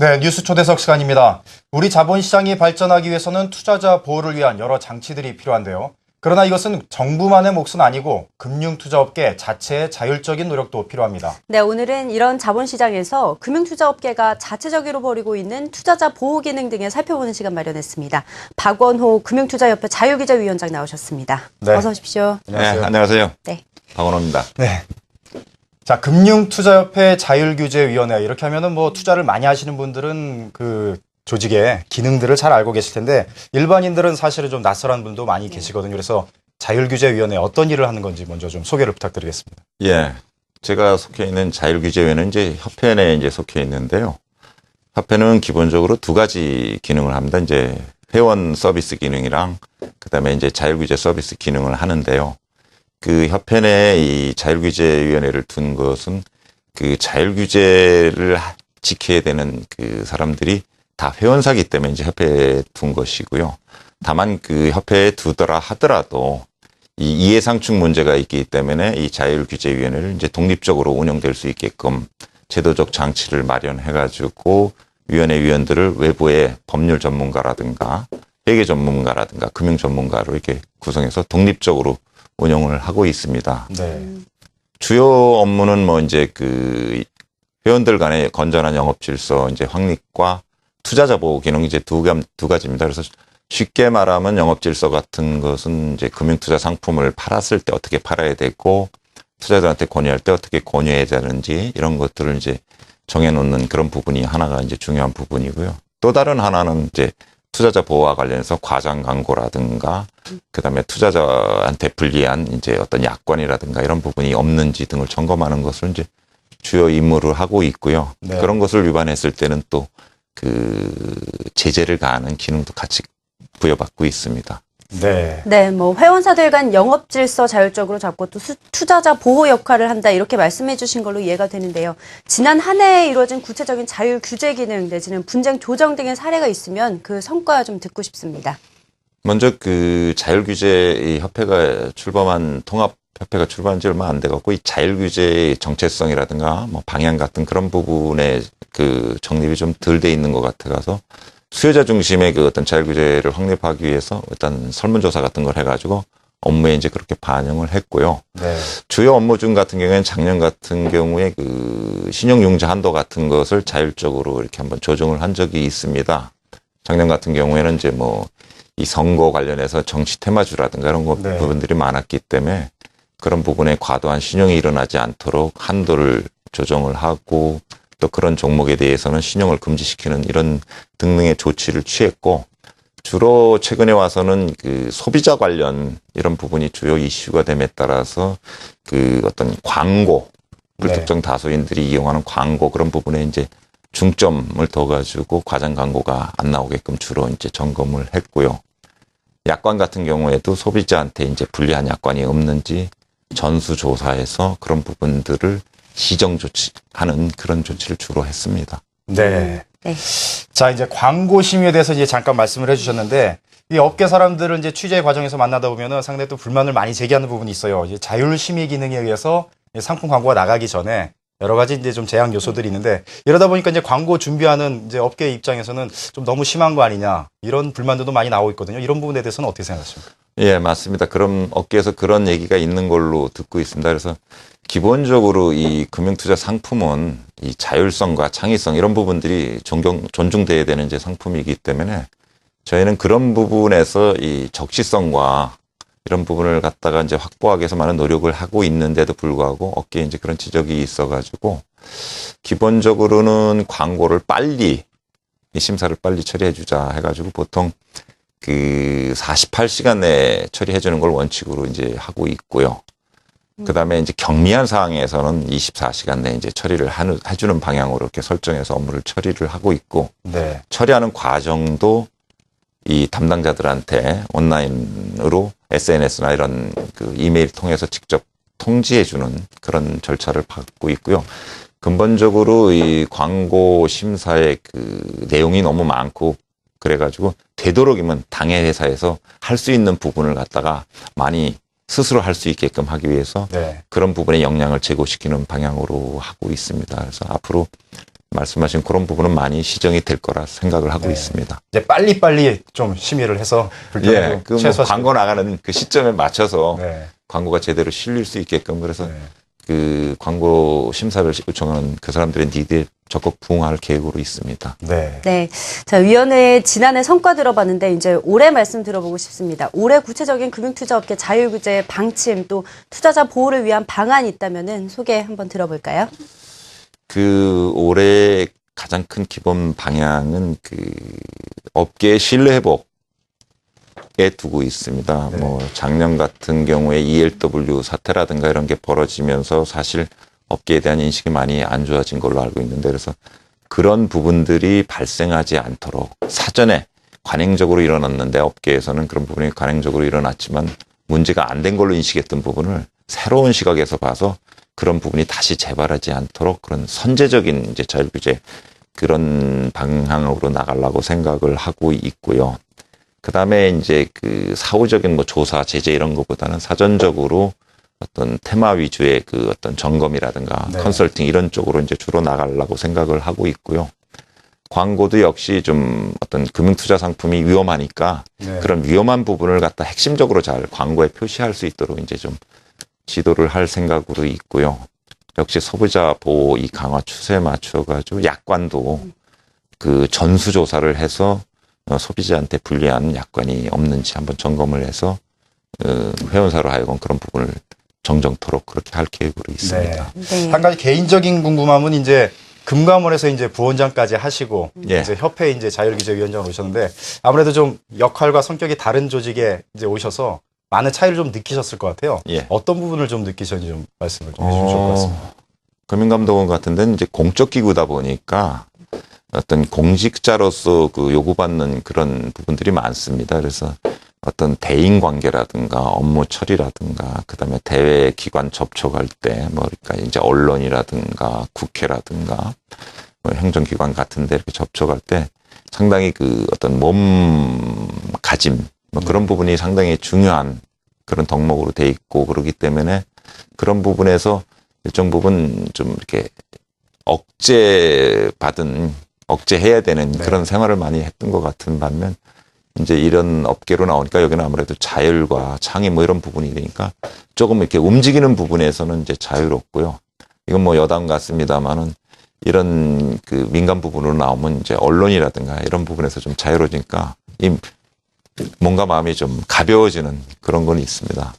네, 뉴스 초대석 시간입니다. 우리 자본시장이 발전하기 위해서는 투자자 보호를 위한 여러 장치들이 필요한데요. 그러나 이것은 정부만의 몫은 아니고 금융투자업계 자체의 자율적인 노력도 필요합니다. 네, 오늘은 이런 자본시장에서 금융투자업계가 자체적으로 벌이고 있는 투자자 보호 기능 등을 살펴보는 시간 마련했습니다. 박원호 금융투자협회 자율규제위원장 나오셨습니다. 네. 어서 오십시오. 안녕하세요. 네, 안녕하세요. 네. 박원호입니다. 네. 자, 금융투자협회 자율규제위원회 이렇게 하면은 뭐 투자를 많이 하시는 분들은 그 조직의 기능들을 잘 알고 계실 텐데 일반인들은 사실은 좀 낯설은 분도 많이 계시거든요. 그래서 자율규제위원회 어떤 일을 하는 건지 먼저 좀 소개를 부탁드리겠습니다. 예. 제가 속해 있는 자율규제위원회는 이제 협회 내에 이제 속해 있는데요. 협회는 기본적으로 두 가지 기능을 합니다. 이제 회원 서비스 기능이랑 그다음에 이제 자율규제 서비스 기능을 하는데요. 그 협회 내에 이 자율규제위원회를 둔 것은 그 자율규제를 지켜야 되는 그 사람들이 다 회원사기 때문에 이제 협회에 둔 것이고요. 다만 그 협회에 두더라 하더라도 이 이해상충 문제가 있기 때문에 이 자율규제위원회를 이제 독립적으로 운영될 수 있게끔 제도적 장치를 마련해가지고 위원회 위원들을 외부의 법률 전문가라든가 회계 전문가라든가 금융 전문가로 이렇게 구성해서 독립적으로 운영을 하고 있습니다. 네. 주요 업무는 뭐 이제 그 회원들 간의 건전한 영업 질서 이제 확립과 투자자 보호 기능 이제 두 가지입니다. 그래서 쉽게 말하면 영업 질서 같은 것은 이제 금융투자 상품을 팔았을 때 어떻게 팔아야 되고 투자자한테 권유할 때 어떻게 권유해야 되는지 이런 것들을 이제 정해놓는 그런 부분이 하나가 이제 중요한 부분이고요. 또 다른 하나는 이제 투자자 보호와 관련해서 과장 광고라든가 그다음에 투자자한테 불리한 이제 어떤 약관이라든가 이런 부분이 없는지 등을 점검하는 것을 이제 주요 임무를 하고 있고요. 네. 그런 것을 위반했을 때는 또 그 제재를 가하는 기능도 같이 부여받고 있습니다. 네. 네, 뭐 회원사들 간 영업 질서 자율적으로 잡고 또 투자자 보호 역할을 한다 이렇게 말씀해 주신 걸로 이해가 되는데요. 지난 한 해에 이루어진 구체적인 자율 규제 기능 내지는 분쟁 조정 등의 사례가 있으면 그 성과 좀 듣고 싶습니다. 먼저 그 자율규제 협회가 출범한 통합협회가 출범한 지 얼마 안 돼갖고 이 자율규제의 정체성이라든가 뭐 방향 같은 그런 부분에 그 정립이 좀 덜 돼 있는 것 같아서 수요자 중심의 그 어떤 자율규제를 확립하기 위해서 일단 설문조사 같은 걸 해가지고 업무에 이제 그렇게 반영을 했고요. 네. 주요 업무 중 같은 경우에는 작년 같은 경우에 그 신용융자 한도 같은 것을 자율적으로 이렇게 한번 조정을 한 적이 있습니다. 작년 같은 경우에는 이제 뭐 이 선거 관련해서 정치 테마주라든가 이런 네. 부분들이 많았기 때문에 그런 부분에 과도한 신용이 일어나지 않도록 한도를 조정을 하고 또 그런 종목에 대해서는 신용을 금지시키는 이런 등등의 조치를 취했고 주로 최근에 와서는 그 소비자 관련 이런 부분이 주요 이슈가 됨에 따라서 그 어떤 광고 불특정 다수인들이 이용하는 광고 그런 부분에 이제 중점을 둬가지고 과장 광고가 안 나오게끔 주로 이제 점검을 했고요. 약관 같은 경우에도 소비자한테 이제 불리한 약관이 없는지 전수조사해서 그런 부분들을 시정 조치하는 그런 조치를 주로 했습니다. 네. 네. 자, 이제 광고 심의에 대해서 이제 잠깐 말씀을 해주셨는데 이 업계 사람들을 이제 취재 과정에서 만나다 보면은 상당히 또 불만을 많이 제기하는 부분이 있어요. 이제 자율 심의 기능에 의해서 상품 광고가 나가기 전에 여러 가지 이제 좀 제약 요소들이 있는데 이러다 보니까 이제 광고 준비하는 이제 업계 입장에서는 좀 너무 심한 거 아니냐 이런 불만들도 많이 나오고 있거든요. 이런 부분에 대해서는 어떻게 생각하십니까? 예, 맞습니다. 그럼 업계에서 그런 얘기가 있는 걸로 듣고 있습니다. 그래서 기본적으로 이 금융투자 상품은 이 자율성과 창의성 이런 부분들이 존중돼야 되는 이제 상품이기 때문에 저희는 그런 부분에서 이 적시성과 이런 부분을 갖다가 이제 확보하기 위해서 많은 노력을 하고 있는데도 불구하고 업계에 이제 그런 지적이 있어가지고 기본적으로는 광고를 빨리 이 심사를 빨리 처리해주자 해가지고 보통 그 48시간 내에 처리해주는 걸 원칙으로 이제 하고 있고요. 그 다음에 이제 경미한 사항에서는 24시간 내에 이제 처리를 해주는 방향으로 이렇게 설정해서 업무를 처리를 하고 있고, 네. 처리하는 과정도 이 담당자들한테 온라인으로 SNS나 이런 그 이메일 통해서 직접 통지해주는 그런 절차를 받고 있고요. 근본적으로 이 광고 심사의 그 내용이 너무 많고 그래가지고 되도록이면 당해 회사에서 할 수 있는 부분을 갖다가 많이 스스로 할 수 있게끔 하기 위해서 네. 그런 부분에 역량을 제고시키는 방향으로 하고 있습니다. 그래서 앞으로 말씀하신 그런 부분은 많이 시정이 될 거라 생각을 하고 네. 있습니다. 이제 빨리빨리 좀 심의를 해서 불편하고 그 뭐 최소화 광고 나가는 그 시점에 맞춰서 네. 광고가 제대로 실릴 수 있게끔 그래서 네. 그 광고 심사를 요청하는 그 사람들의 니드에 적극 부응할 계획으로 있습니다. 네. 네. 자, 위원회 지난해 성과 들어봤는데 이제 올해 말씀 들어보고 싶습니다. 올해 구체적인 금융투자업계 자율규제 방침 또 투자자 보호를 위한 방안이 있다면은 소개 한번 들어볼까요? 그 올해 가장 큰 기본 방향은 그 업계의 신뢰 회복에 두고 있습니다. 네. 뭐 작년 같은 경우에 ELW 사태라든가 이런 게 벌어지면서 사실 업계에 대한 인식이 많이 안 좋아진 걸로 알고 있는데 그래서 그런 부분들이 발생하지 않도록 사전에 관행적으로 일어났는데 업계에서는 그런 부분이 관행적으로 일어났지만 문제가 안 된 걸로 인식했던 부분을 새로운 시각에서 봐서 그런 부분이 다시 재발하지 않도록 그런 선제적인 이제 자율규제 그런 방향으로 나가려고 생각을 하고 있고요. 그 다음에 이제 그 사후적인 뭐 조사, 제재 이런 것보다는 사전적으로 어떤 테마 위주의 그 어떤 점검이라든가 네. 컨설팅 이런 쪽으로 이제 주로 나가려고 생각을 하고 있고요. 광고도 역시 좀 어떤 금융투자 상품이 위험하니까 네. 그런 위험한 부분을 갖다 핵심적으로 잘 광고에 표시할 수 있도록 이제 좀 지도를 할 생각으로 있고요. 역시 소비자 보호 이 강화 추세에 맞춰가지고 약관도 그 전수조사를 해서 소비자한테 불리한 약관이 없는지 한번 점검을 해서 회원사로 하여금 그런 부분을 정정토록 그렇게 할 계획으로 있습니다. 네. 한 가지 개인적인 궁금함은 이제 금감원에서 이제 부원장까지 하시고 예. 이제 협회 이제 자율규제위원장으로 오셨는데 아무래도 좀 역할과 성격이 다른 조직에 이제 오셔서 많은 차이를 좀 느끼셨을 것 같아요. 예. 어떤 부분을 좀 느끼셨는지 좀 말씀을 좀 해주실 것 같습니다. 금융감독원 같은 데는 이제 공적 기구다 보니까 어떤 공직자로서 그 요구받는 그런 부분들이 많습니다. 그래서 어떤 대인 관계라든가 업무 처리라든가 그다음에 대외 기관 접촉할 때 뭐 그러니까 이제 언론이라든가 국회라든가 뭐 행정기관 같은 데 이렇게 접촉할 때 상당히 그 어떤 몸가짐 뭐 그런 부분이 상당히 중요한 그런 덕목으로 돼 있고 그러기 때문에 그런 부분에서 일정 부분 좀 이렇게 억제해야 되는 네. 그런 생활을 많이 했던 것 같은 반면 이제 이런 업계로 나오니까 여기는 아무래도 자율과 창의 뭐 이런 부분이 되니까 조금 이렇게 움직이는 부분에서는 이제 자유롭고요. 이건 뭐 여담 같습니다만은 이런 그 민간 부분으로 나오면 이제 언론이라든가 이런 부분에서 좀 자유로우니까 뭔가 마음이 좀 가벼워지는 그런 건 있습니다.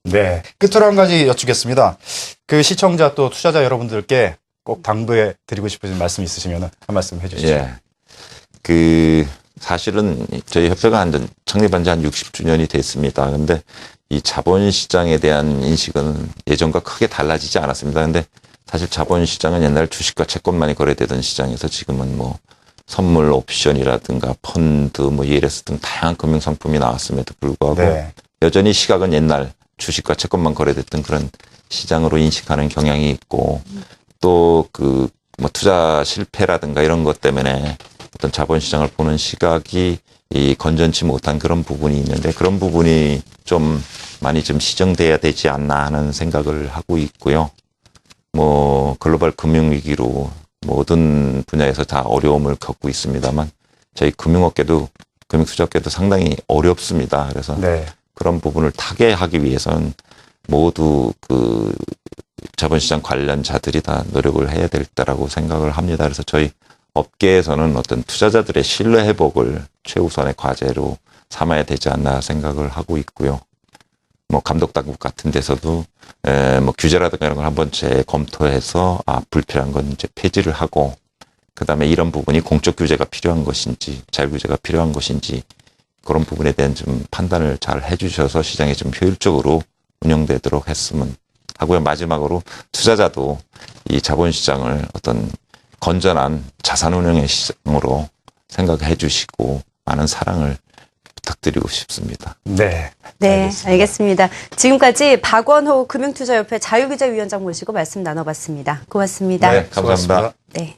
네. 끝으로 한 가지 여쭙겠습니다. 그 시청자 또 투자자 여러분들께 꼭 당부해 드리고 싶으신 말씀 있으시면 한 말씀 해주시죠. 예. 그 사실은 저희 협회가 창립한 지 한 60주년이 됐습니다. 근데 이 자본시장에 대한 인식은 예전과 크게 달라지지 않았습니다. 근데 사실 자본시장은 옛날 주식과 채권만이 거래되던 시장에서 지금은 뭐 선물 옵션이라든가 펀드, 뭐 ELS 등 다양한 금융상품이 나왔음에도 불구하고 네. 여전히 시각은 옛날 주식과 채권만 거래됐던 그런 시장으로 인식하는 경향이 있고 또 그 뭐 투자 실패라든가 이런 것 때문에 어떤 자본시장을 보는 시각이 이 건전치 못한 그런 부분이 있는데 그런 부분이 좀 많이 좀 시정돼야 되지 않나 하는 생각을 하고 있고요. 뭐 글로벌 금융위기로 모든 분야에서 다 어려움을 겪고 있습니다만 저희 금융투자업계도 상당히 어렵습니다. 그래서 네. 그런 부분을 타개하기 위해서는 모두 그 자본시장 관련자들이 다 노력을 해야 되겠다라고 생각을 합니다. 그래서 저희 업계에서는 어떤 투자자들의 신뢰 회복을 최우선의 과제로 삼아야 되지 않나 생각을 하고 있고요. 뭐 감독당국 같은 데서도 뭐 규제라든가 이런 걸 한번 재검토해서 불필요한 건 이제 폐지를 하고 그다음에 이런 부분이 공적 규제가 필요한 것인지 자율규제가 필요한 것인지 그런 부분에 대한 좀 판단을 잘 해주셔서 시장이 좀 효율적으로 운영되도록 했으면 하고요. 마지막으로 투자자도 이 자본시장을 어떤 건전한 자산운용의 시장으로 생각해 주시고 많은 사랑을 부탁드리고 싶습니다. 네. 네, 알겠습니다. 지금까지 박원호 금융투자협회 자율규제위원장 모시고 말씀 나눠봤습니다. 고맙습니다. 네, 감사합니다. 수고하셨습니다. 네.